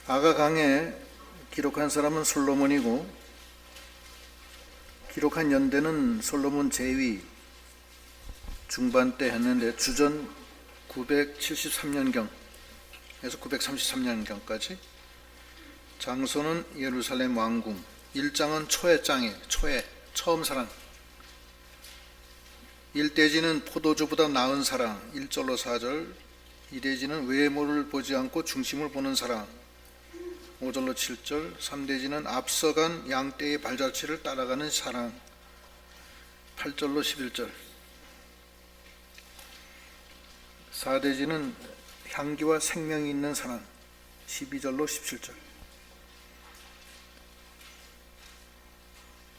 아가강에 기록한 사람은 솔로몬이고 기록한 연대는 솔로몬 제위 중반 때 했는데 주전 973년경에서 933년경까지. 장소는 예루살렘 왕궁. 일장은 초해장이에요. 초해, 처음 사랑. 일대지는 포도주보다 나은 사랑. 1절로 4절. 이대지는 외모를 보지 않고 중심을 보는 사랑. 5절로 7절. 3대지는 앞서간 양떼의 발자취를 따라가는 사랑. 8절로 11절. 4대지는 향기와 생명이 있는 사랑. 12절로 17절.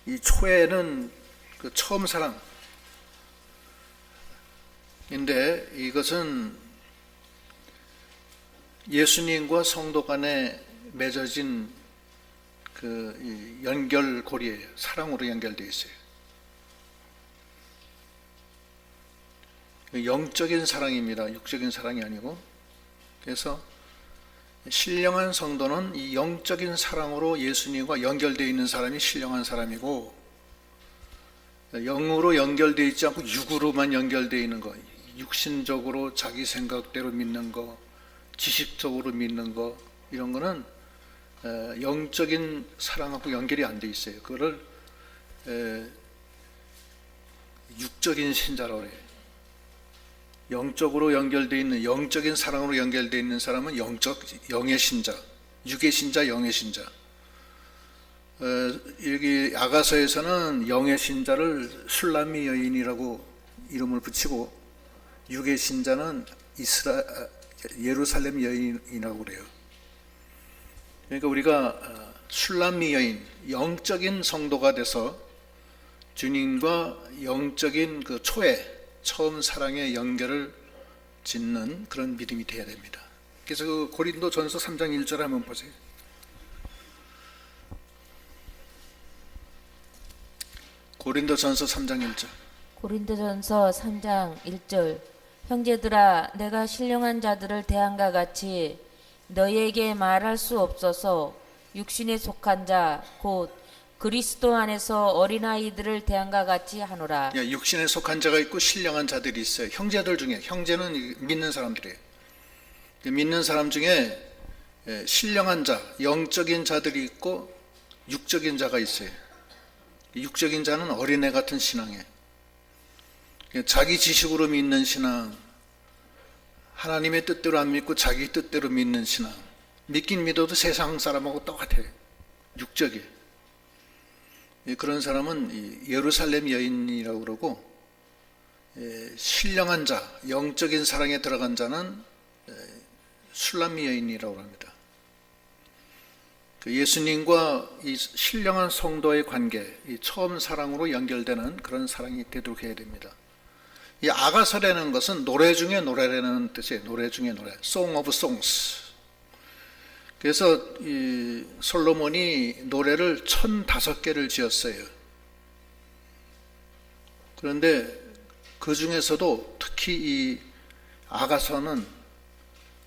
이 초에는 그 처음 사랑인데, 이것은 예수님과 성도 간에 맺어진 그 연결고리예요. 사랑으로 연결되어 있어요. 영적인 사랑입니다. 육적인 사랑이 아니고. 그래서 신령한 성도는 이 영적인 사랑으로 예수님과 연결되어 있는 사람이 신령한 사람이고, 영으로 연결되어 있지 않고 육으로만 연결되어 있는 거, 육신적으로 자기 생각대로 믿는 거, 지식적으로 믿는 거, 이런 거는 영적인 사랑하고 연결이 안 돼 있어요. 그거를 육적인 신자라고 해요. 영적으로 연결되어 있는, 영적인 사랑으로 연결되어 있는 사람은 영의 신자, 육의 신자, 영의 신자. 여기 아가서에서는 영의 신자를 술람미 여인이라고 이름을 붙이고, 육의 신자는 예루살렘 여인이라고 그래요. 그러니까 우리가 술람미 여인, 영적인 성도가 돼서 주님과 영적인 그 처음 사랑의 연결을 짓는 그런 믿음이 되어야 됩니다. 그래서 그 고린도전서 3장 1절 한번 보세요. 고린도전서 3장 1절. 고린도전서 3장 1절. 형제들아, 내가 신령한 자들을 대함과 같이 너희에게 말할 수 없어서 육신에 속한 자 곧 그리스도 안에서 어린아이들을 대함과 같이 하노라. 육신에 속한 자가 있고 신령한 자들이 있어요. 형제들 중에, 형제는 믿는 사람들이에요. 믿는 사람 중에 신령한 자, 영적인 자들이 있고 육적인 자가 있어요. 육적인 자는 어린애 같은 신앙이에요. 자기 지식으로 믿는 신앙, 하나님의 뜻대로 안 믿고 자기 뜻대로 믿는 신앙. 믿긴 믿어도 세상 사람하고 똑같아요. 육적이에요. 그런 사람은 예루살렘 여인이라고 그러고, 신령한 자, 영적인 사랑에 들어간 자는 술람미 여인이라고 합니다. 예수님과 이 신령한 성도의 관계, 이 처음 사랑으로 연결되는 그런 사랑이 되도록 해야 됩니다. 이 아가서라는 것은 노래 중에 노래라는 뜻이에요. 노래 중에 노래, Song of Songs. 그래서 이 솔로몬이 노래를 1005개를 지었어요. 그런데 그 중에서도 특히 이 아가서는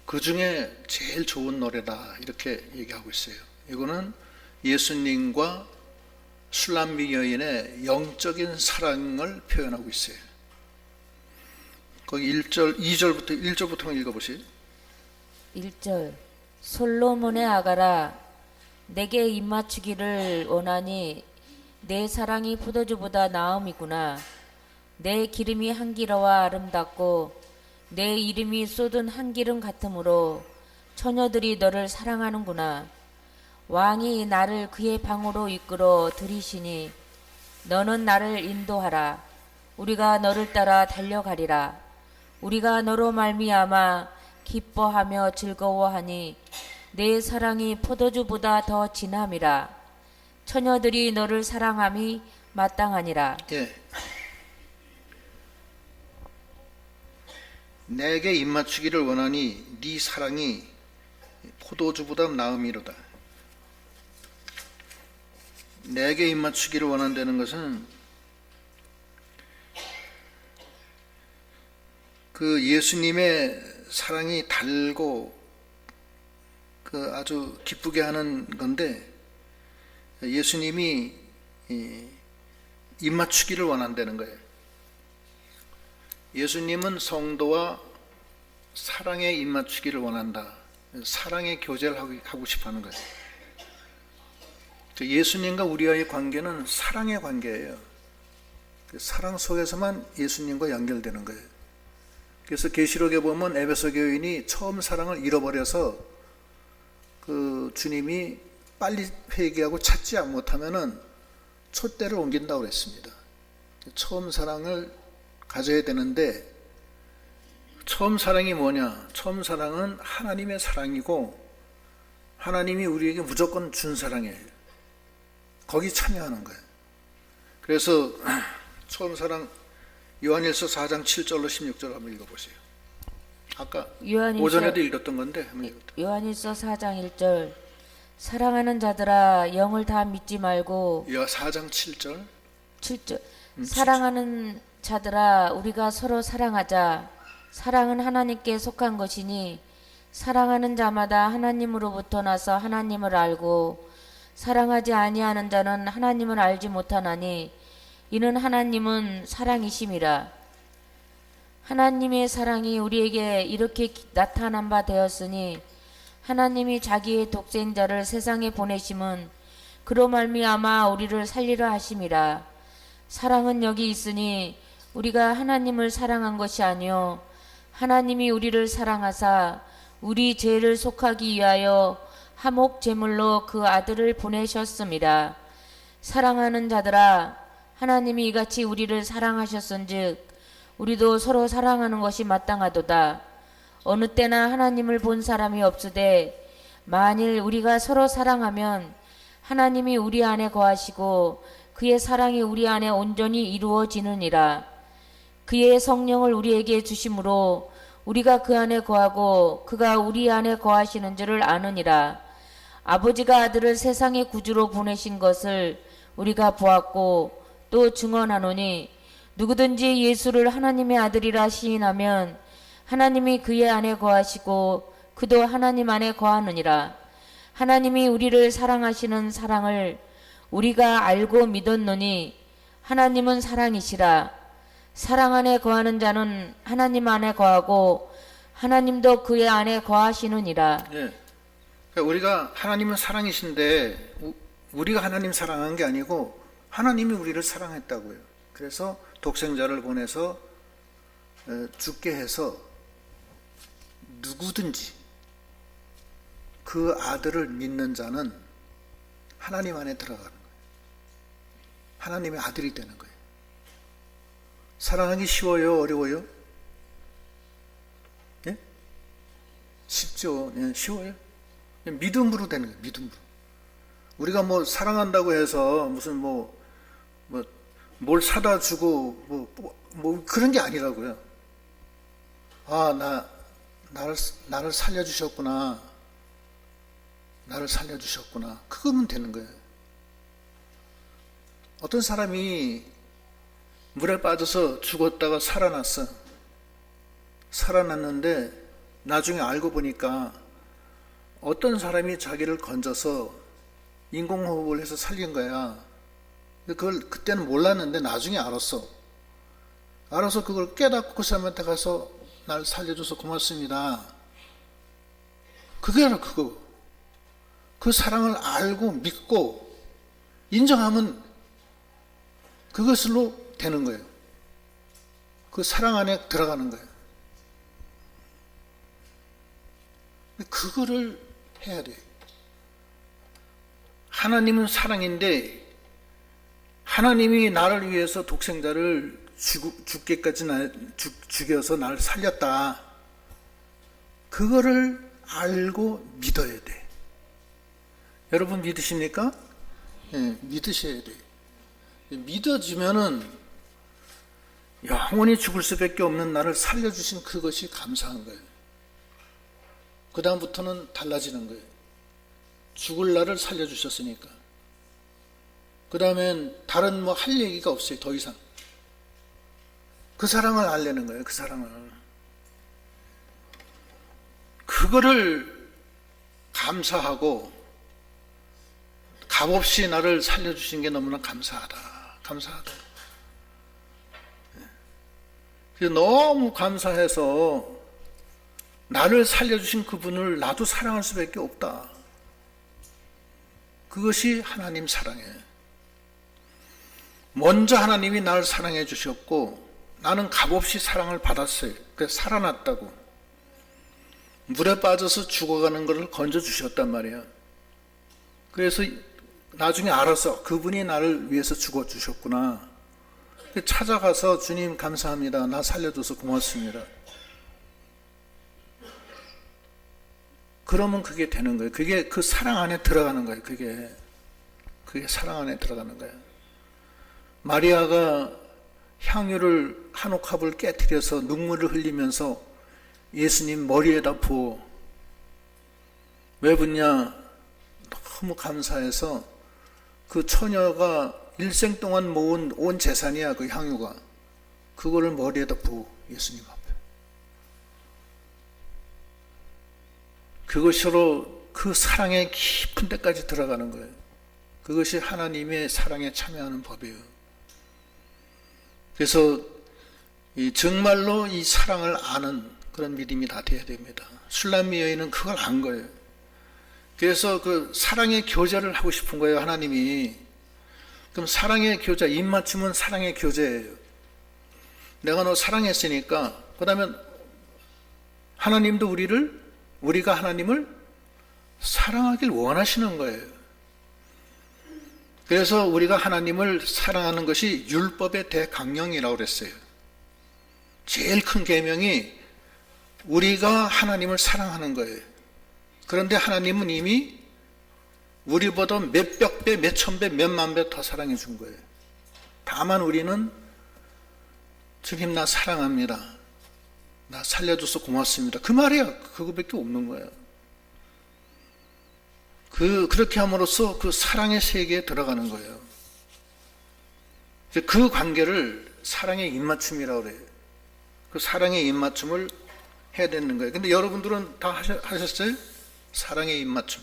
그 중에 제일 좋은 노래다, 이렇게 얘기하고 있어요. 이거는 예수님과 술람미 여인의 영적인 사랑을 표현하고 있어요. 거기 1절부터 한번 읽어보세요. 1절. 솔로몬의 아가라, 내게 입맞추기를 원하니 내 사랑이 포도주보다 나음이구나. 내 기름이 향기로워 아름답고 내 이름이 쏟은 향기름 같으므로 처녀들이 너를 사랑하는구나. 왕이 나를 그의 방으로 이끌어 들이시니 너는 나를 인도하라. 우리가 너를 따라 달려가리라. 우리가 너로 말미암아 기뻐하며 즐거워하니 내 사랑이 포도주보다 더 진함이라. 처녀들이 너를 사랑함이 마땅하니라. 내게 입맞추기를 원하니 네 사랑이 포도주보다 나음이로다. 내게 입맞추기를 원한다는 것은 그 예수님의 사랑이 달고 그 아주 기쁘게 하는 건데, 예수님이 입맞추기를 원한다는 거예요. 예수님은 성도와 사랑의 입맞추기를 원한다. 사랑의 교제를 하고 싶어 하는 거예요. 예수님과 우리와의 관계는 사랑의 관계예요. 사랑 속에서만 예수님과 연결되는 거예요. 그래서 계시록에 보면 에베소 교인이 처음 사랑을 잃어버려서 그 주님이 빨리 회개하고 찾지 못하면은 촛대를 옮긴다고 그랬습니다. 처음 사랑을 가져야 되는데, 처음 사랑이 뭐냐? 처음 사랑은 하나님의 사랑이고, 하나님이 우리에게 무조건 준 사랑이에요. 거기 참여하는 거예요. 그래서 처음 사랑 요한일서 4장 7절로 16절 한번 읽어보세요. 아까 오전에도 읽었던 건데 한번 읽어보세요. 요한일서 4장 1절 사랑하는 자들아 영을 다 믿지 말고 4장 7절 7절 사랑하는 자들아 우리가 서로 사랑하자. 사랑은 하나님께 속한 것이니 사랑하는 자마다 하나님으로부터 나서 하나님을 알고 사랑하지 아니하는 자는 하나님을 알지 못하나니 이는 하나님은 사랑이심이라. 하나님의 사랑이 우리에게 이렇게 나타난 바 되었으니 하나님이 자기의 독생자를 세상에 보내심은 그로 말미암아 우리를 살리려 하심이라. 사랑은 여기 있으니 우리가 하나님을 사랑한 것이 아니요 하나님이 우리를 사랑하사 우리 죄를 속하기 위하여 화목 제물로 그 아들을 보내셨습니다. 사랑하는 자들아 하나님이 이같이 우리를 사랑하셨은즉 우리도 서로 사랑하는 것이 마땅하도다. 어느 때나 하나님을 본 사람이 없으되 만일 우리가 서로 사랑하면 하나님이 우리 안에 거하시고 그의 사랑이 우리 안에 온전히 이루어지느니라. 그의 성령을 우리에게 주심으로 우리가 그 안에 거하고 그가 우리 안에 거하시는 줄을 아느니라. 아버지가 아들을 세상의 구주로 보내신 것을 우리가 보았고 또 증언하노니 누구든지 예수를 하나님의 아들이라 시인하면 하나님이 그의 안에 거하시고 그도 하나님 안에 거하느니라. 하나님이 우리를 사랑하시는 사랑을 우리가 알고 믿었노니 하나님은 사랑이시라. 사랑 안에 거하는 자는 하나님 안에 거하고 하나님도 그의 안에 거하시느니라. 예. 그러니까 우리가 하나님은 사랑이신데 우리가 하나님 사랑한 게 아니고 하나님이 우리를 사랑했다고요. 그래서 독생자를 보내서 죽게 해서 누구든지 그 아들을 믿는 자는 하나님 안에 들어가는 거예요. 하나님의 아들이 되는 거예요. 사랑하기 쉬워요? 어려워요? 예? 쉽죠. 예, 쉬워요. 믿음으로 되는 거예요. 믿음으로. 우리가 뭐 사랑한다고 해서 무슨 뭘 사다 주고 뭐 그런 게 아니라고요. 아, 나를 살려주셨구나. 나를 살려주셨구나. 그거면 되는 거예요. 어떤 사람이 물에 빠져서 죽었다가 살아났어. 살아났는데 나중에 알고 보니까 어떤 사람이 자기를 건져서 인공호흡을 해서 살린 거야. 그걸 그때는 몰랐는데 나중에 알았어. 알아서 그걸 깨닫고 그 사람한테 가서 날 살려줘서 고맙습니다. 그게 바로 그거. 그 사랑을 알고 믿고 인정하면 그것으로 되는 거예요. 그 사랑 안에 들어가는 거예요. 그거를 해야 돼요. 하나님은 사랑인데 하나님이 나를 위해서 독생자를 죽게까지 죽여서 나를 살렸다. 그거를 알고 믿어야 돼. 여러분 믿으십니까? 네, 믿으셔야 돼요. 믿어지면은 영원히 죽을 수밖에 없는 나를 살려주신 그것이 감사한 거예요. 그 다음부터는 달라지는 거예요. 죽을 나를 살려주셨으니까. 그 다음엔 다른 할 얘기가 없어요. 더 이상. 그 사랑을 알려는 거예요. 그 사랑을. 그거를 감사하고 값없이 나를 살려주신 게 너무나 감사하다. 감사하다. 너무 감사해서 나를 살려주신 그분을 나도 사랑할 수밖에 없다. 그것이 하나님 사랑이에요. 먼저 하나님이 나를 사랑해 주셨고 나는 값없이 사랑을 받았어요. 그래서 살아났다고. 물에 빠져서 죽어가는 것을 건져 주셨단 말이에요. 그래서 나중에 알았어. 그분이 나를 위해서 죽어 주셨구나. 찾아가서 주님 감사합니다. 나 살려줘서 고맙습니다. 그러면 그게 되는 거예요. 그게 그 사랑 안에 들어가는 거예요. 그게 사랑 안에 들어가는 거예요. 마리아가 향유를 한 옥합을 깨뜨려서 눈물을 흘리면서 예수님 머리에다 부어. 왜 붓냐? 너무 감사해서 그 처녀가 일생 동안 모은 온 재산이야. 그 향유가. 그거를 머리에다 부어. 예수님 앞에. 그것으로 그 사랑의 깊은 데까지 들어가는 거예요. 그것이 하나님의 사랑에 참여하는 법이에요. 그래서 정말로 이 사랑을 아는 그런 믿음이 다 돼야 됩니다. 술람미 여인은 그걸 안 거예요. 그래서 그 사랑의 교제를 하고 싶은 거예요. 하나님이. 그럼 사랑의 교제, 입맞춤은 사랑의 교제예요. 내가 너 사랑했으니까 그 다음에 하나님도 우리가 하나님을 사랑하길 원하시는 거예요. 그래서 우리가 하나님을 사랑하는 것이 율법의 대강령이라고 그랬어요. 제일 큰 계명이 우리가 하나님을 사랑하는 거예요. 그런데 하나님은 이미 우리보다 몇백 배, 몇천 배, 몇만 배 더 사랑해 준 거예요. 다만 우리는 주님 나 사랑합니다. 나 살려줘서 고맙습니다. 그 말이야. 그거밖에 없는 거예요. 그렇게 함으로써 그 사랑의 세계에 들어가는 거예요. 그 관계를 사랑의 입맞춤이라고 그래요. 그 사랑의 입맞춤을 해야 되는 거예요. 근데 여러분들은 다 하셨어요? 사랑의 입맞춤.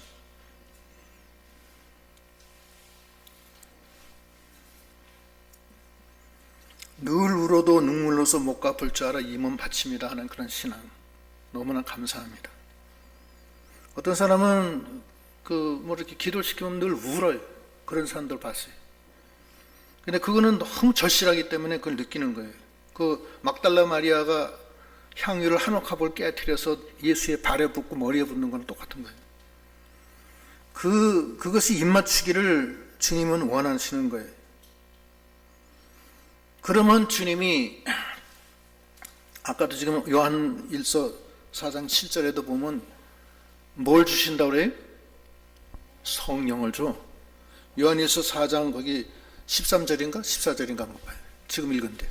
늘 울어도 눈물로서 못 갚을 줄 알아 이 몸 바칩니다 하는 그런 신앙 너무나 감사합니다. 어떤 사람은 이렇게 기도를 시키면 늘 울어요. 그런 사람들 봤어요. 근데 그거는 너무 절실하기 때문에 그걸 느끼는 거예요. 그 막달라 마리아가 향유를 한 옥합을 깨뜨려서 예수의 발에 붓고 머리에 붓는 건 똑같은 거예요. 그것이 입맞추기를 주님은 원하시는 거예요. 그러면 주님이 아까도 지금 요한 1서 4장 7절에도 보면 뭘 주신다고 그래요? 성령을 줘. 요한 1서 4장 거기 13절인가 14절인가 한번 봐요. 지금 읽은데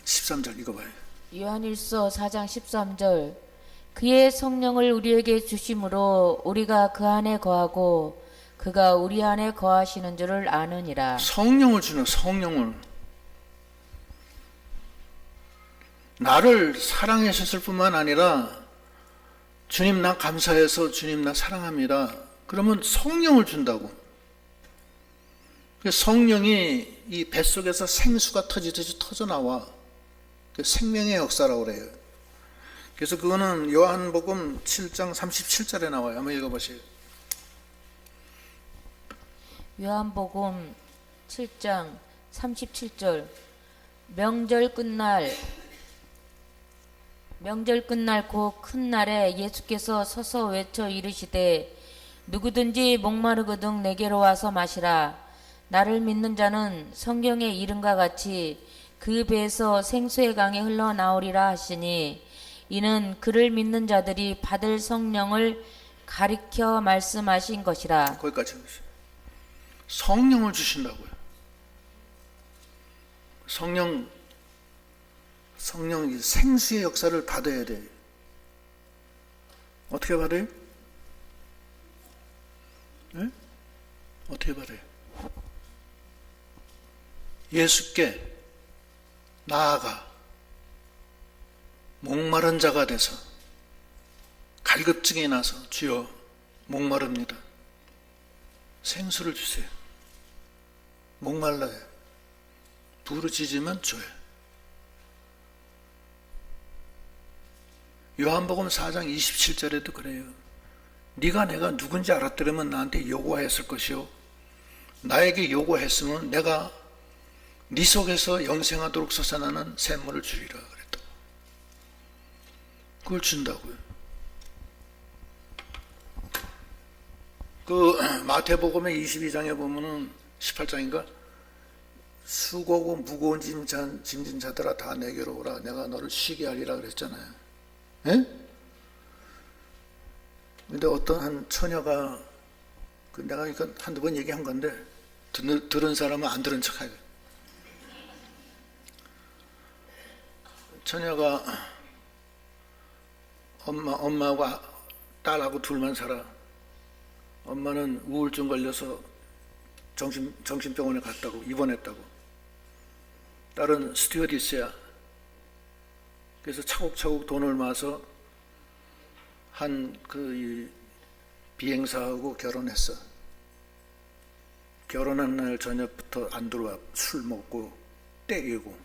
13절 읽어봐요. 요한일서 4장 13절 그의 성령을 우리에게 주심으로 우리가 그 안에 거하고 그가 우리 안에 거하시는 줄을 아느니라. 성령을 주는 성령을. 나를 사랑하셨을 뿐만 아니라 주님 나 감사해서 주님 나 사랑합니다. 그러면 성령을 준다고. 성령이 이 뱃속에서 생수가 터지듯이 터져나와. 생명의 역사라고 그래요. 그래서 그거는 요한복음 7장 37절에 나와요. 한번 읽어보세요. 요한복음 7장 37절 명절 끝날 그 큰 날에 예수께서 서서 외쳐 이르시되 누구든지 목마르거든 내게로 와서 마시라. 나를 믿는 자는 성경에 이른과 같이 그 배에서 생수의 강이 흘러나오리라 하시니 이는 그를 믿는 자들이 받을 성령을 가리켜 말씀하신 것이라. 거기까지 성령을 주신다고요. 성령 생수의 역사를 받아야 돼. 어떻게 받아요? 네? 어떻게 받아요? 예수께 나아가 목마른 자가 돼서 갈급증이 나서 주여 목마릅니다. 생수를 주세요. 목말라요. 부르짖으면 줘요. 요한복음 4장 27절에도 그래요. 네가 내가 누군지 알았더라면 나한테 요구하였을 것이요 나에게 요구했으면 내가 네 속에서 영생하도록 솟아나는 샘물을 주리라 그랬다고. 그걸 준다고요. 그 마태복음의 22장에 보면은 18장인가 수고고 무거운 짐진 자들아 다 내게로 오라 내가 너를 쉬게 하리라 그랬잖아요. 예? 근데 어떤 한 처녀가 내가 이거 한두 번 얘기한 건데 들은 사람은 안 들은 척하요. 처녀가 엄마하고 딸하고 둘만 살아. 엄마는 우울증 걸려서 정신병원에 갔다고 입원했다고. 딸은 스튜어디스야. 그래서 차곡차곡 돈을 모아서 한 그 비행사하고 결혼했어. 결혼한 날 저녁부터 안 들어와. 술 먹고 때리고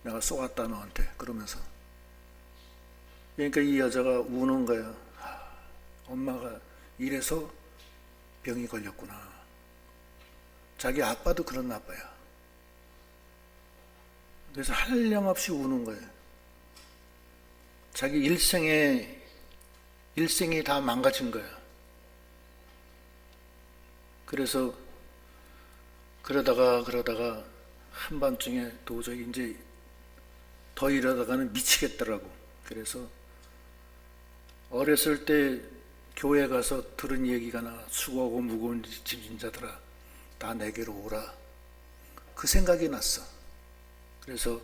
내가 쏘았다 너한테 그러면서. 그러니까 이 여자가 우는 거야. 엄마가 이래서 병이 걸렸구나. 자기 아빠도 그런 아빠야. 그래서 한량없이 우는 거예요. 자기 일생이 다 망가진 거야. 그래서 그러다가 한밤중에 도저히 이제 더 이러다가는 미치겠더라고. 그래서 어렸을 때 교회 가서 들은 얘기가 나. 수고하고 무거운 짐진 자들아 다 내게로 오라. 그 생각이 났어. 그래서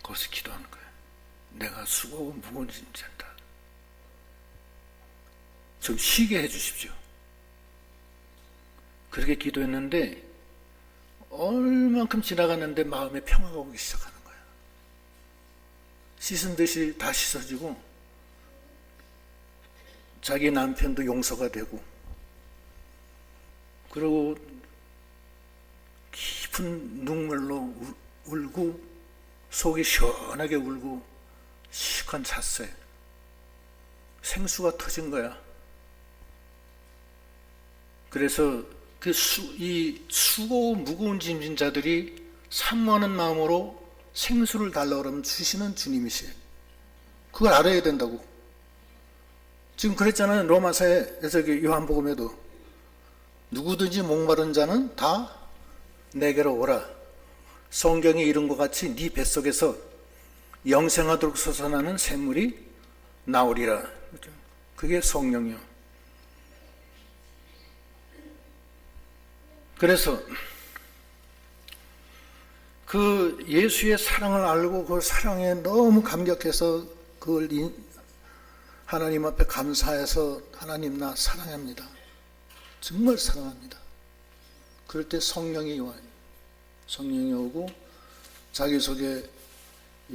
거기서 기도하는 거야. 내가 수고하고 무거운 짐진다. 좀 쉬게 해 주십시오. 그렇게 기도했는데 얼만큼 지나갔는데 마음에 평화가 오기 시작하는 거야. 씻은 듯이 다 씻어지고 자기 남편도 용서가 되고 그리고 깊은 눈물로 울고 속이 시원하게 울고 시간 잤어요. 생수가 터진 거야. 그래서 이 수고 무거운 짐진 자들이 사모하는 마음으로 생수를 달라고 그러면 주시는 주님이세요. 그걸 알아야 된다고. 지금 그랬잖아요. 로마서에 요한복음에도 누구든지 목마른 자는 다 내게로 오라. 성경에 이런 것 같이 네 뱃속에서 영생하도록 솟아나는 샘물이 나오리라. 그게 성령이요. 그래서 그 예수의 사랑을 알고 그 사랑에 너무 감격해서 그걸 하나님 앞에 감사해서 하나님 나 사랑합니다. 정말 사랑합니다. 그럴 때 성령이 와요. 성령이 오고 자기 속에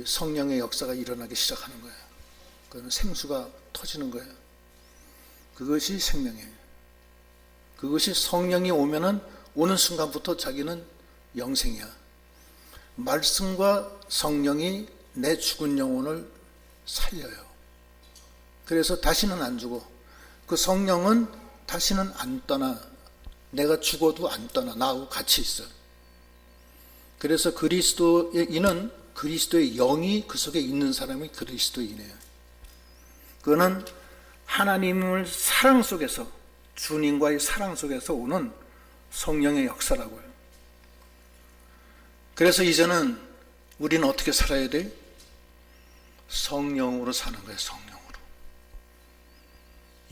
성령의 역사가 일어나기 시작하는 거예요. 그건 생수가 터지는 거예요. 그것이 생명이에요. 그것이 성령이 오면은 오는 순간부터 자기는 영생이야. 말씀과 성령이 내 죽은 영혼을 살려요. 그래서 다시는 안 죽어. 그 성령은 다시는 안 떠나. 내가 죽어도 안 떠나. 나하고 같이 있어. 그래서 그리스도인은 그리스도의 영이 그 속에 있는 사람이 그리스도인이에요. 그거는 하나님을 사랑 속에서, 주님과의 사랑 속에서 오는 성령의 역사라고요. 그래서 이제는 우리는 어떻게 살아야 돼? 성령으로 사는 거예요. 성령으로.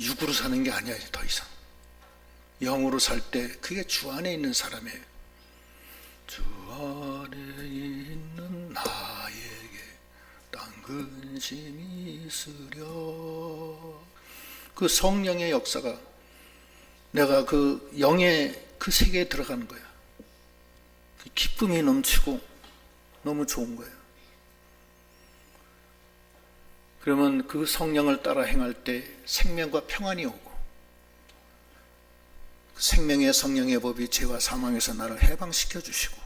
육으로 사는 게 아니야. 더 이상 영으로 살 때 그게 주 안에 있는 사람이에요. 주 안에 있는 나에게 딴 근심이 있으려. 그 성령의 역사가 내가 그 영의 그 세계에 들어가는 거야. 기쁨이 넘치고 너무 좋은 거예요. 그러면 그 성령을 따라 행할 때 생명과 평안이 오고, 생명의 성령의 법이 죄와 사망에서 나를 해방시켜 주시고,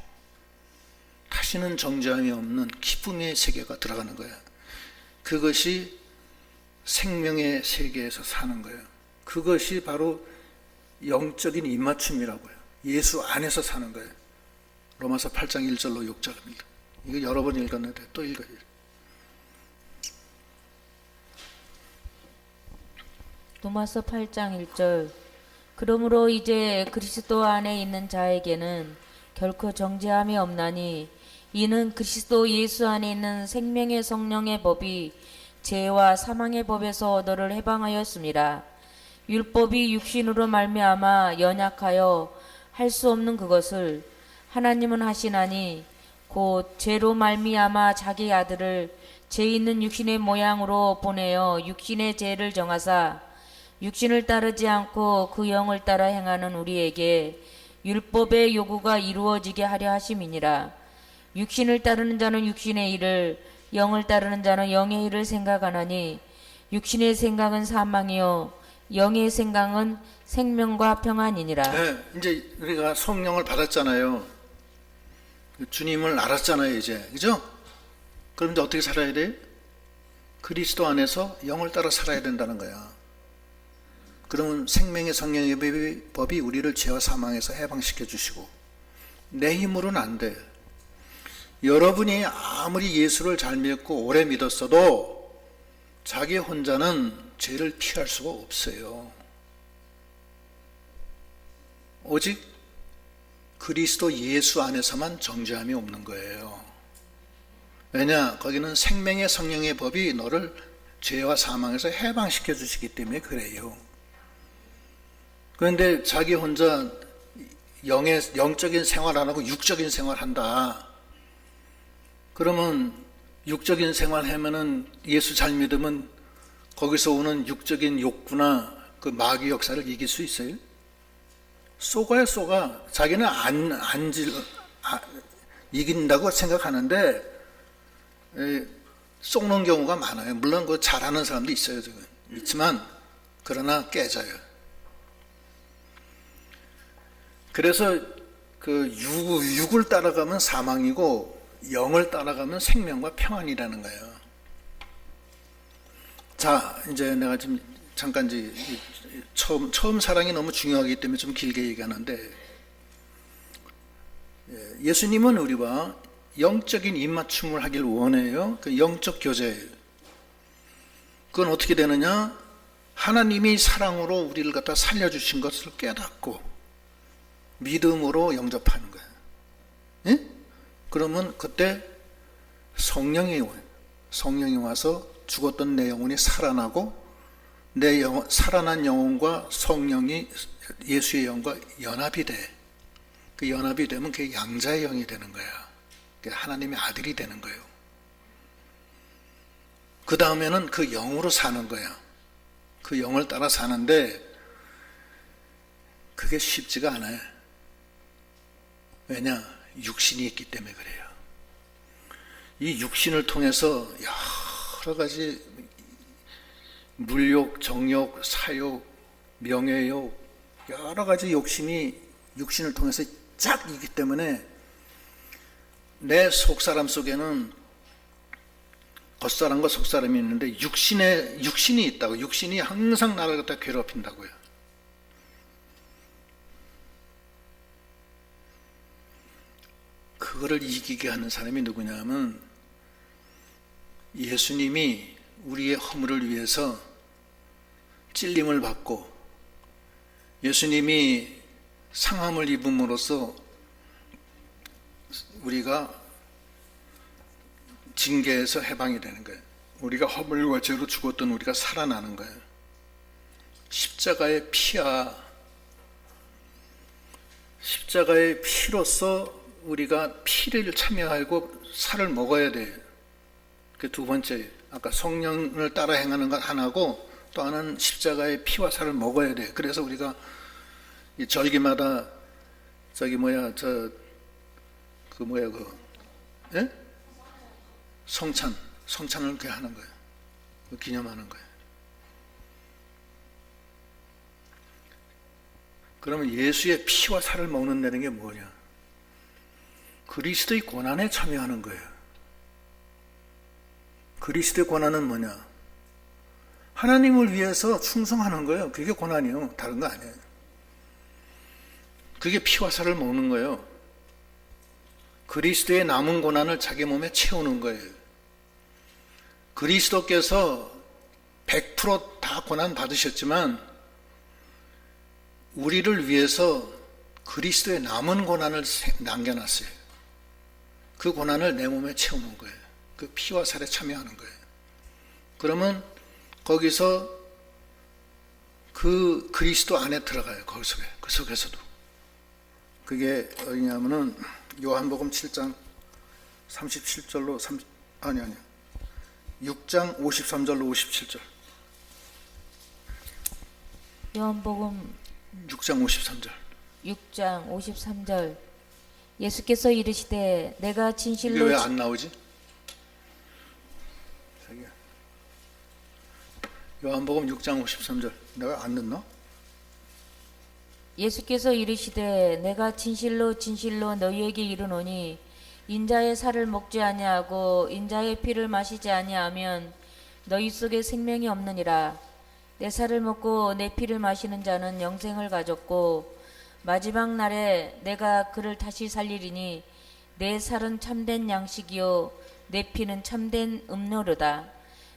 다시는 정죄함이 없는 기쁨의 세계가 들어가는 거야. 그것이 생명의 세계에서 사는 거예요. 그것이 바로 영적인 입맞춤이라고요. 예수 안에서 사는 거예요. 로마서 8장 1절로 6절입니다. 이거 여러 번 읽었는데 또 읽어요. 로마서 8장 1절. 그러므로 이제 그리스도 안에 있는 자에게는 결코 정죄함이 없나니 이는 그리스도 예수 안에 있는 생명의 성령의 법이 죄와 사망의 법에서 너를 해방하였습니다. 율법이 육신으로 말미암아 연약하여 할 수 없는 그것을 하나님은 하시나니 곧 죄로 말미암아 자기 아들을 죄 있는 육신의 모양으로 보내어 육신의 죄를 정하사 육신을 따르지 않고 그 영을 따라 행하는 우리에게 율법의 요구가 이루어지게 하려 하심이니라. 육신을 따르는 자는 육신의 일을, 영을 따르는 자는 영의 일을 생각하나니 육신의 생각은 사망이요 영의 생각은 생명과 평안이니라. 네, 이제 우리가 성령을 받았잖아요. 주님을 알았잖아요, 이제. 그죠? 그럼 이제 어떻게 살아야 돼? 그리스도 안에서 영을 따라 살아야 된다는 거야. 그러면 생명의 성령의 법이 우리를 죄와 사망에서 해방시켜 주시고, 내 힘으로는 안 돼. 여러분이 아무리 예수를 잘 믿고 오래 믿었어도 자기 혼자는 죄를 피할 수가 없어요. 오직 그리스도 예수 안에서만 정죄함이 없는 거예요. 왜냐? 거기는 생명의 성령의 법이 너를 죄와 사망에서 해방시켜 주시기 때문에 그래요. 그런데 자기 혼자 영적인 생활 안 하고 육적인 생활 한다. 그러면 육적인 생활 하면은 예수 잘 믿으면 거기서 오는 육적인 욕구나 그 마귀 역사를 이길 수 있어요? 쏘가요, 쏘가. 자기는 이긴다고 생각하는데 쏘는 경우가 많아요. 물론 그 잘하는 사람도 있어요, 지금. 있지만 그러나 깨져요. 그래서 그 육을 따라가면 사망이고 영을 따라가면 생명과 평안이라는 거예요. 자, 이제 내가 지금 잠깐 처음 사랑이 너무 중요하기 때문에 좀 길게 얘기하는데, 예수님은 우리와 영적인 입맞춤을 하길 원해요. 그 영적 교제예요. 그건 어떻게 되느냐? 하나님이 사랑으로 우리를 갖다 살려주신 것을 깨닫고 믿음으로 영접하는 거예요. 예? 그러면 그때 성령이 와요. 성령이 와서 죽었던 내 영혼이 살아나고 살아난 영혼과 성령이 예수의 영과 연합이 돼. 그 연합이 되면 그게 양자의 영이 되는 거야. 하나님의 아들이 되는 거예요. 그 다음에는 그 영으로 사는 거야. 그 영을 따라 사는데 그게 쉽지가 않아요. 왜냐? 육신이 있기 때문에 그래요. 이 육신을 통해서 여러 가지 물욕, 정욕, 사욕, 명예욕, 여러 가지 욕심이 육신을 통해서 쫙 있기 때문에 내 속사람 속에는 겉사람과 속사람이 있는데 육신이 있다고. 육신이 항상 나를 갖다 괴롭힌다고요. 그거를 이기게 하는 사람이 누구냐 하면 예수님이 우리의 허물을 위해서 찔림을 받고 예수님이 상함을 입음으로써 우리가 징계에서 해방이 되는 거예요. 우리가 허물과 죄로 죽었던 우리가 살아나는 거예요. 십자가의 피야. 십자가의 피로서 우리가 피를 참여하고 살을 먹어야 돼요. 그 두 번째, 아까 성령을 따라 행하는 것 하나고 또 하나는 십자가의 피와 살을 먹어야 돼요. 그래서 우리가 이 절기마다 예? 성찬을 그렇게 하는 거예요. 기념하는 거예요. 그러면 예수의 피와 살을 먹는다는 게 뭐냐? 그리스도의 고난에 참여하는 거예요. 그리스도의 고난은 뭐냐? 하나님을 위해서 충성하는 거예요. 그게 고난이요. 다른 거 아니에요. 그게 피와 살을 먹는 거예요. 그리스도의 남은 고난을 자기 몸에 채우는 거예요. 그리스도께서 100% 고난 받으셨지만 우리를 위해서 그리스도의 남은 고난을 남겨놨어요. 그 고난을 내 몸에 채우는 거예요. 그 피와 살에 참여하는 거예요. 그러면 거기서 그 그리스도 안에 들어가요. 그 속에서도. 그게 어디냐면은 요한복음 7장 37절로 6장 53절로 57절. 요한복음 6장 53절. 6장 53절. 예수께서 이르시되 내가 이게 진실로 왜 안 나오지? 요한복음 6장 53절. 내가 안 넣나? 예수께서 이르시되 내가 진실로 진실로 너희에게 이르노니 인자의 살을 먹지 아니하고 인자의 피를 마시지 아니하면 너희 속에 생명이 없느니라. 내 살을 먹고 내 피를 마시는 자는 영생을 가졌고 마지막 날에 내가 그를 다시 살리리니 내 살은 참된 양식이요 내 피는 참된 음료로다.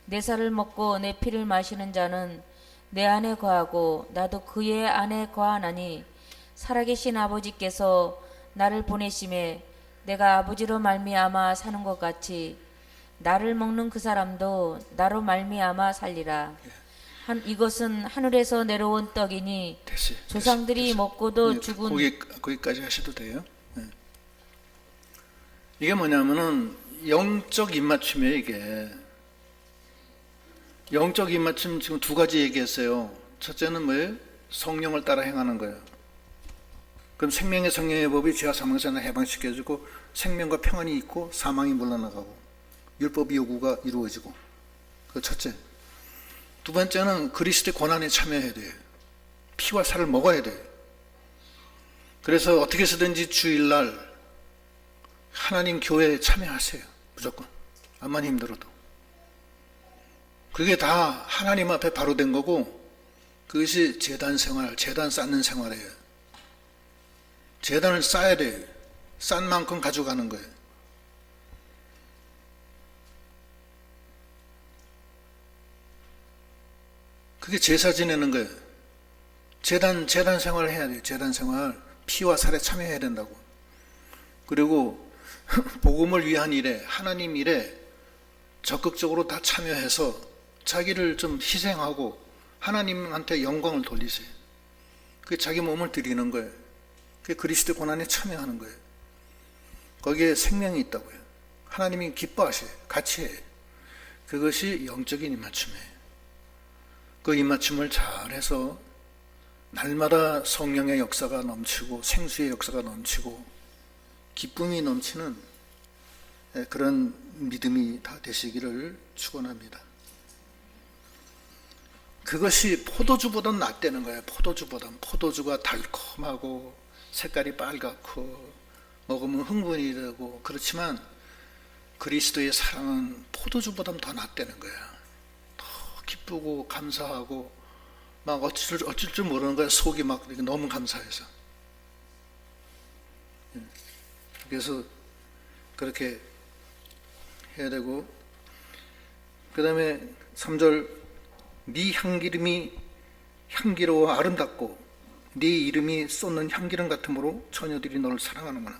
내 살을 먹고 내 피를 마시는 자는 내 안에 거하고 나도 그의 안에 거하나니 살아계신 아버지께서 나를 보내심에 내가 아버지로 말미암아 사는 것 같이 나를 먹는 그 사람도 나로 말미암아 살리라. 이것은 하늘에서 내려온 떡이니 조상들이 먹고도 죽은 거기까지 하셔도 돼요. 네. 이게 뭐냐면은 영적 입맞춤이에요. 이게 영적 입맞춤 지금 두 가지 얘기했어요. 첫째는 뭐예요? 성령을 따라 행하는 거예요. 그럼 생명의 성령의 법이 죄와 사망에서 해방시켜주고 생명과 평안이 있고 사망이 물러나가고 율법 요구가 이루어지고. 그 첫째. 두 번째는 그리스도의 고난에 참여해야 돼요. 피와 살을 먹어야 돼요. 그래서 어떻게 해서든지 주일날 하나님 교회에 참여하세요. 무조건. 암만 힘들어도. 그게 다 하나님 앞에 바로 된 거고 그것이 제단 생활, 제단 쌓는 생활이에요. 제단을 쌓아야 돼요. 싼 만큼 가져가는 거예요. 그게 제사 지내는 거예요. 제단 생활을 해야 돼요. 제단 생활. 피와 살에 참여해야 된다고. 그리고 복음을 위한 일에, 하나님 일에 적극적으로 다 참여해서 자기를 좀 희생하고 하나님한테 영광을 돌리세요. 그게 자기 몸을 드리는 거예요. 그게 그리스도 고난에 참여하는 거예요. 거기에 생명이 있다고요. 하나님이 기뻐하셔요. 같이 해요. 그것이 영적인 입맞춤이에요. 그 입맞춤을 잘해서 날마다 성령의 역사가 넘치고 생수의 역사가 넘치고 기쁨이 넘치는 그런 믿음이 다 되시기를 축원합니다. 그것이 포도주보다 낫다는 거예요. 포도주가 달콤하고 색깔이 빨갛고 먹으면 흥분이 되고 그렇지만 그리스도의 사랑은 포도주보다 더 낫다는 거예요. 기쁘고 감사하고 막 어쩔 줄 모르는 거야. 속이 막 너무 감사해서. 그래서 그렇게 해야 되고 그 다음에 3절 네 향기름이 향기로워 아름답고 네 이름이 쏟는 향기름 같으므로 처녀들이 너를 사랑하는구나.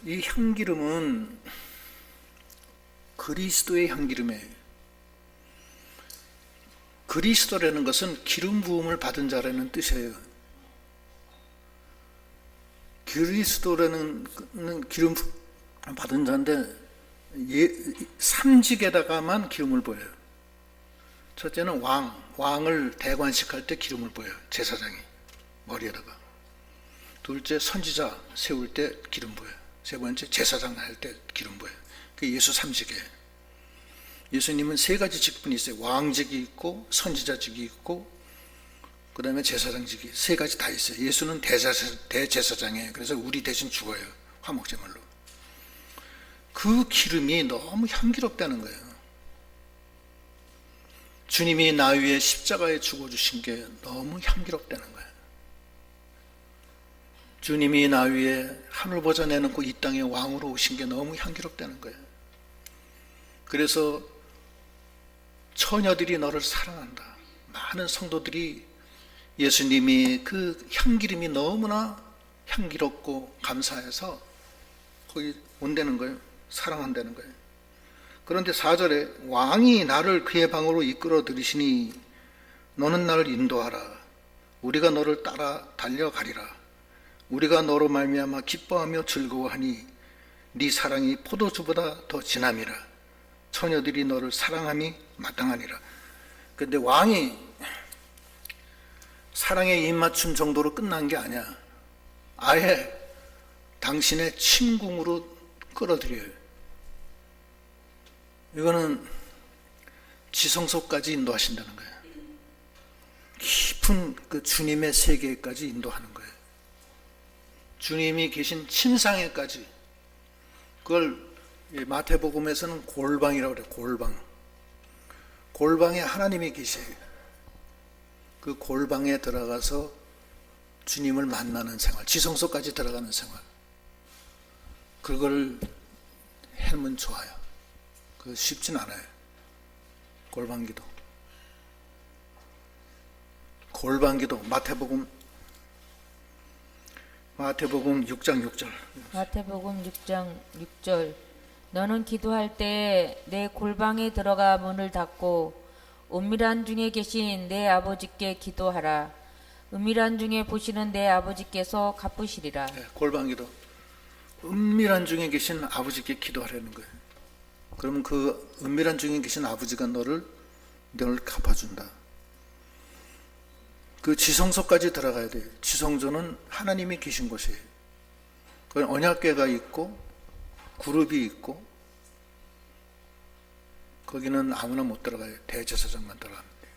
이 향기름은 그리스도의 향기름이에요. 그리스도라는 것은 기름 부음을 받은 자라는 뜻이에요. 그리스도라는 기름 받은 자인데 삼직에다가만 기름을 부어요. 첫째는 왕을 대관식할 때 기름을 부어요. 제사장이 머리에다가. 둘째 선지자 세울 때 기름 부어요. 세 번째 제사장 할 때 기름 부어요. 그게 예수 삼직이에요. 예수님은 세 가지 직분이 있어요. 왕직이 있고 선지자직이 있고 그 다음에 제사장직이 세 가지 다 있어요. 예수는 대제사장이에요. 그래서 우리 대신 죽어요. 화목제물로. 그 기름이 너무 향기롭다는 거예요. 주님이 나 위에 십자가에 죽어주신 게 너무 향기롭다는 거예요. 주님이 나 위에 하늘보좌 내놓고 이 땅에 왕으로 오신 게 너무 향기롭다는 거예요. 그래서 처녀들이 너를 사랑한다. 많은 성도들이 예수님이 그 향기름이 너무나 향기롭고 감사해서 거기 온다는 거예요. 사랑한다는 거예요. 그런데 4절에 왕이 나를 그의 방으로 이끌어 들이시니 너는 나를 인도하라. 우리가 너를 따라 달려가리라. 우리가 너로 말미암아 기뻐하며 즐거워하니 네 사랑이 포도주보다 더 진함이라. 처녀들이 너를 사랑함이 마땅하니라. 그런데 왕이 사랑의 입맞춤 정도로 끝난 게 아니야. 아예 당신의 침궁으로 끌어들여요. 이거는 지성소까지 인도하신다는 거예요. 깊은 그 주님의 세계까지 인도하는 거예요. 주님이 계신 침상에까지. 그걸 마태복음에서는 골방이라고 그래요. 골방. 골방에 하나님이 계세요. 그 골방에 들어가서 주님을 만나는 생활, 지성소까지 들어가는 생활. 그걸 하면 좋아요. 그거 쉽진 않아요. 골방기도. 골방기도 마태복음 6장 6절. 마태복음 6장 6절. 너는 기도할 때 내 골방에 들어가 문을 닫고 은밀한 중에 계신 내 아버지께 기도하라. 은밀한 중에 보시는 내 아버지께서 갚으시리라. 네, 골방기도. 은밀한 중에 계신 아버지께 기도하라는 거예요. 그러면 그 은밀한 중에 계신 아버지가 너를 갚아준다. 그 지성소까지 들어가야 돼요. 지성소는 하나님이 계신 곳이에요. 그 언약궤가 있고 그룹이 있고 거기는 아무나 못 들어가요. 대제사장만 들어갑니다.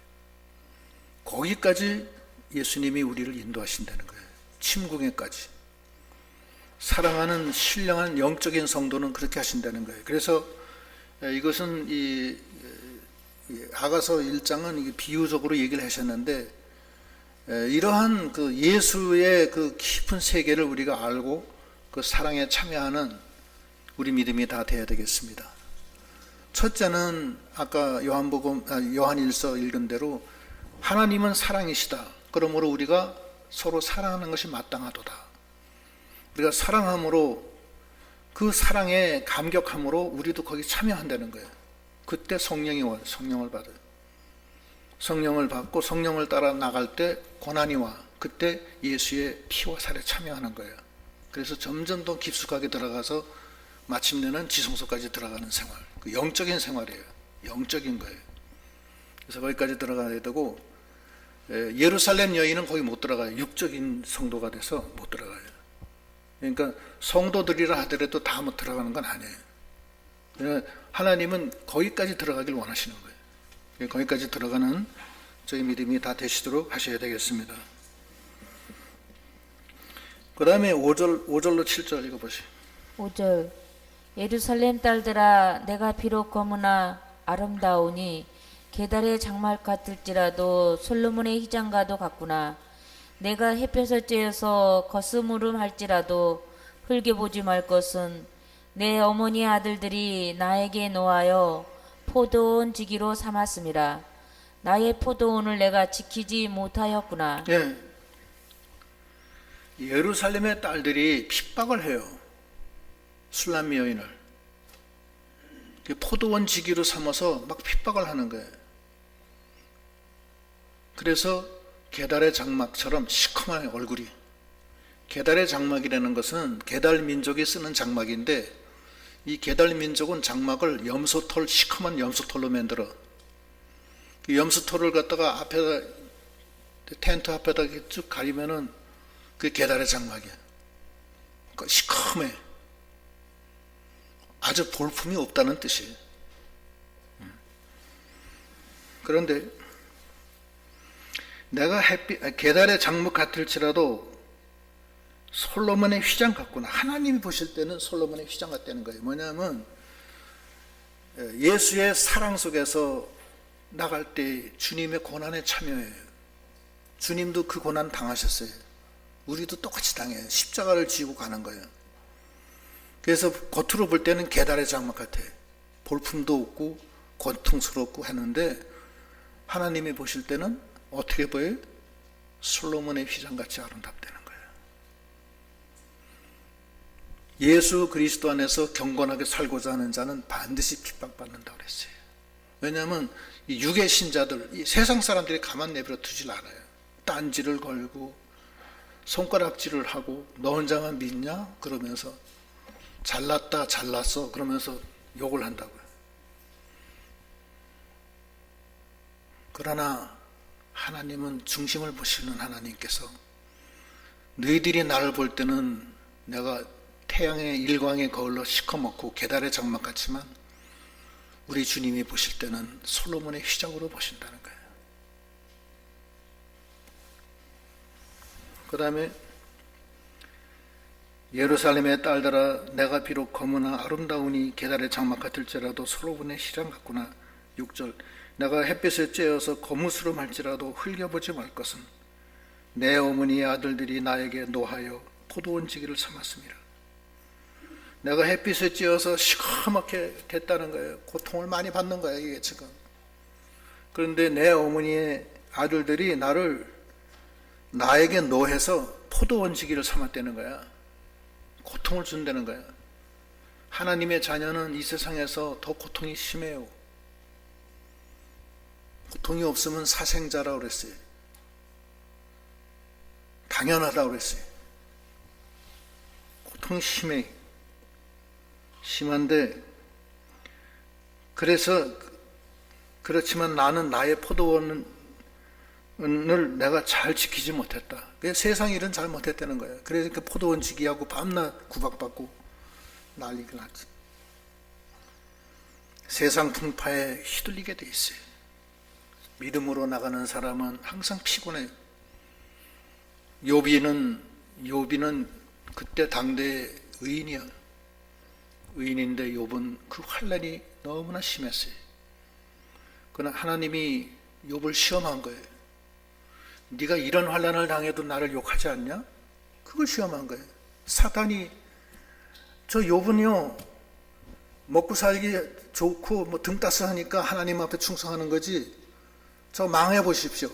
거기까지 예수님이 우리를 인도하신다는 거예요. 침궁에까지. 사랑하는 신령한 영적인 성도는 그렇게 하신다는 거예요. 그래서 이것은 이 아가서 1장은 비유적으로 얘기를 하셨는데 이러한 그 예수의 그 깊은 세계를 우리가 알고 그 사랑에 참여하는 우리 믿음이 다 돼야 되겠습니다. 첫째는 아까 요한일서 읽은 대로 하나님은 사랑이시다. 그러므로 우리가 서로 사랑하는 것이 마땅하도다. 우리가 사랑함으로 그 사랑에 감격함으로 우리도 거기 참여한다는 거예요. 그때 성령이 와요. 성령을 받아요. 성령을 받고 성령을 따라 나갈 때 고난이 와. 그때 예수의 피와 살에 참여하는 거예요. 그래서 점점 더 깊숙하게 들어가서 마침내는 지성소까지 들어가는 생활. 그 영적인 생활이에요. 영적인 거예요. 그래서 거기까지 들어가야 되고 예루살렘 여인은 거기 못 들어가요. 육적인 성도가 돼서 못 들어가요. 그러니까 성도들이라 하더라도 다 못 들어가는 건 아니에요. 그러니까 하나님은 거기까지 들어가길 원하시는 거예요. 거기까지 들어가는 저희 믿음이 다 되시도록 하셔야 되겠습니다. 그 다음에 5절로 7절 읽어보시죠. 5절. 예루살렘 딸들아 내가 비록 검으나 아름다우니 게달의 장막 같을지라도 솔로몬의 희장과도 같구나. 내가 햇볕을 쬐어서 거스무름 할지라도 흘겨보지 말 것은 내 어머니 아들들이 나에게 노하여 포도원 지기로 삼았음이라. 나의 포도원을 내가 지키지 못하였구나. 예. 예루살렘의 딸들이 핍박을 해요. 술람미 여인을. 포도원 지기로 삼아서 막 핍박을 하는 거예요. 그래서 게달의 장막처럼 시커먼 얼굴이. 게달의 장막이라는 것은 게달 민족이 쓰는 장막인데 이 게달 민족은 장막을 염소털, 시커먼 염소털로 만들어. 그 염소털을 갖다가 앞에다 텐트 앞에다 쭉 가리면은 그 게달의 장막이야. 그러니까 시커매. 아주 볼품이 없다는 뜻이에요. 그런데 내가 계달의 장막 같을지라도 솔로몬의 휘장 같구나. 하나님이 보실 때는 솔로몬의 휘장 같다는 거예요. 뭐냐면 예수의 사랑 속에서 나갈 때 주님의 고난에 참여해요. 주님도 그 고난 당하셨어요. 우리도 똑같이 당해요. 십자가를 지고 가는 거예요. 그래서 겉으로 볼 때는 계달의 장막 같아. 볼품도 없고 고통스럽고 하는데 하나님이 보실 때는 어떻게 보여요? 솔로몬의 휘장같이 아름답다는 거예요. 예수 그리스도 안에서 경건하게 살고자 하는 자는 반드시 핍박받는다고 그랬어요. 왜냐하면 이 육의 신자들, 이 세상 사람들이 가만 내버려 두질 않아요. 딴지를 걸고 손가락질을 하고 너 혼자만 믿냐? 그러면서 잘났다 잘났어 그러면서 욕을 한다고요. 그러나 하나님은 중심을 보시는 하나님께서 너희들이 나를 볼 때는 내가 태양의 일광의 거울로 시커멓고 계달의 장막 같지만 우리 주님이 보실 때는 솔로몬의 휘장으로 보신다는 거예요. 그 다음에 예루살렘의 딸들아 내가 비록 검으나 아름다우니 계달의 장막 같을지라도 솔로몬의 휘장 같구나. 6절 내가 햇빛을 쬐어서 거무스름 할지라도 흘겨보지 말 것은 내 어머니의 아들들이 나에게 노하여 포도원 지기를 삼았습니다. 내가 햇빛을 쬐어서 시커멓게 됐다는 거예요. 고통을 많이 받는 거예요, 이게 지금. 그런데 내 어머니의 아들들이 나에게 노해서 포도원 지기를 삼았다는 거야. 고통을 준다는 거야. 하나님의 자녀는 이 세상에서 더 고통이 심해요. 고통이 없으면 사생자라고 그랬어요. 당연하다고 그랬어요. 고통이 심한데 그렇지만 나는 나의 포도원을 내가 잘 지키지 못했다. 세상 일은 잘 못했다는 거예요. 그래서 그 포도원 지기하고 밤낮 구박받고 난리가 났지. 세상 풍파에 휘둘리게 돼 있어요. 믿음으로 나가는 사람은 항상 피곤해요. 욥이는 그때 당대의 의인이야. 의인인데 욥은 그 환난이 너무나 심했어요. 그러나 하나님이 욥을 시험한 거예요. 네가 이런 환난을 당해도 나를 욕하지 않냐? 그걸 시험한 거예요. 사탄이 저 욥은요 먹고 살기 좋고 뭐 등 따스하니까 하나님 앞에 충성하는 거지. 저 망해 보십시오.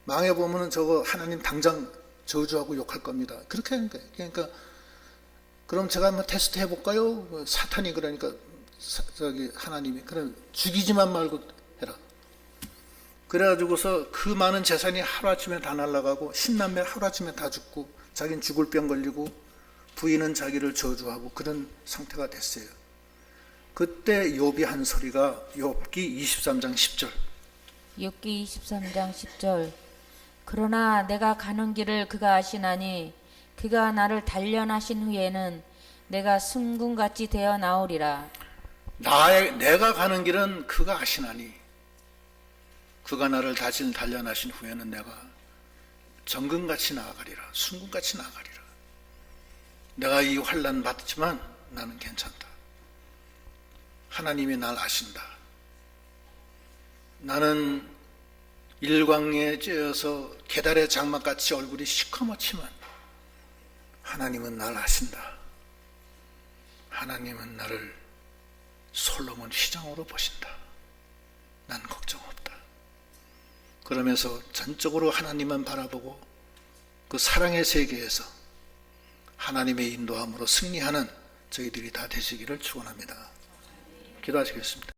망해 보면은 저거 하나님 당장 저주하고 욕할 겁니다. 그렇게 하는 거예요. 그러니까 그럼 제가 한번 테스트 해볼까요? 사탄이 그러니까 하나님이 그럼 죽이지만 말고 해라. 그래가지고서 그 많은 재산이 하루아침에 다 날아가고 10남매 하루아침에 다 죽고 자기는 죽을 병 걸리고 부인은 자기를 저주하고 그런 상태가 됐어요. 그때 욥이 한 소리가 욥기 23장 10절. 욥기 23장 10절. 그러나 내가 가는 길을 그가 아시나니 그가 나를 단련하신 후에는 내가 승군같이 되어 나오리라. 내가 가는 길은 그가 아시나니 그가 나를 다시 단련하신 후에는 내가 정금같이 나아가리라. 순금같이 나아가리라. 내가 이 환난 받지만 나는 괜찮다. 하나님이 날 아신다. 나는 일광에 쬐어서 계달의 장막같이 얼굴이 시커멓지만 하나님은 날 아신다. 하나님은 나를 솔로몬 휘장으로 보신다. 난 걱정 없다. 그러면서 전적으로 하나님만 바라보고 그 사랑의 세계에서 하나님의 인도함으로 승리하는 저희들이 다 되시기를 축원합니다. 기도하시겠습니다.